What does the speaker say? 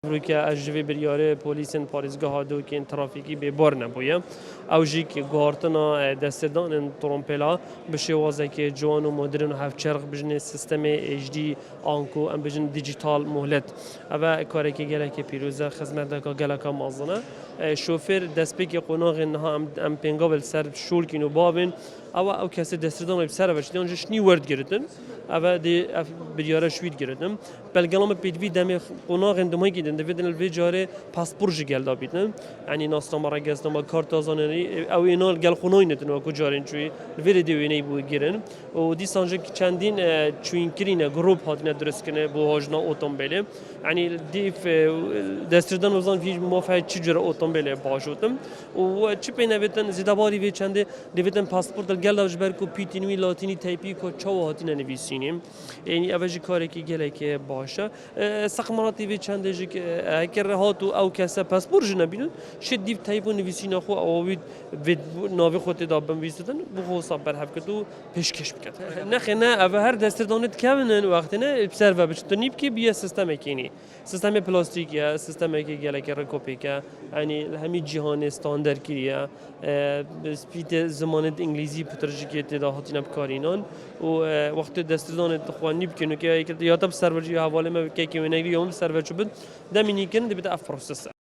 روی که اجوی بریاره پلیسن پاریزگاه هادو که این ترافیکی به بار نبوده اوجی که گارتنا دستدان ترامپلا بشه واسه که جوان و مدرن و هفچرخ بجن سیستم HD آنکو ام بجن دیجیتال مهلت اما کاری که گله که پیروزه خدمت دکا گله که مازنه شوفر دست پی که قناق اینها ام پنگابل سر شول کینو بابن او کسی دستدان بسر وش دیان جشنی ورد گرفتن او دی بریاره شوید گرفتن بلکه پیدوی دم قناق اندمایی که دندویدن الویجاره پاسپورت جگل دابیدن یعنی ناسنامه رگزنامه کارت آزانری او اینا گل خونای نتونو کجارین چوی الوی دیوینه بود گیرن و دی سانجه چندین چوین کرینه گروپ هاتنه درست کنه با هاجنا اتومبیله یعنی دیف دستدان وزن فیش موافق چی جور اتومبیله باشوتم و چی پینویتن زیادباری وی چنده دیویدن پاسپورت گل داوش برکو پیتینوی لاتینی تایپی کو چاو هاتینه نویسینیم یعنی اوجی کاری که گله که باشه سقماتی وی چنده جی اگر هاتو او کسا پاسپورت جنبیدن شد دیو تایپو نویسین خو اوید وید ناوی خودت دابم ویستن بخو صبر هفت کتو پیشکش بکت نه نه او هر دستدانت کمنن وقتی نه بسر و بچتونیب که بیا سیستم کینی سیستم پلاستیکیه سیستم که گله که رکوپیکه یعنی همی جهان استاندارد کیه سپید زمانت انگلیسی پترجیکیت دهاتی نبکارینان و وقت دستدانت خوانیب کنو که یا تب سرورجی حواله ما که که منیلی یوم سرور شد دمینی کن دبته افروسس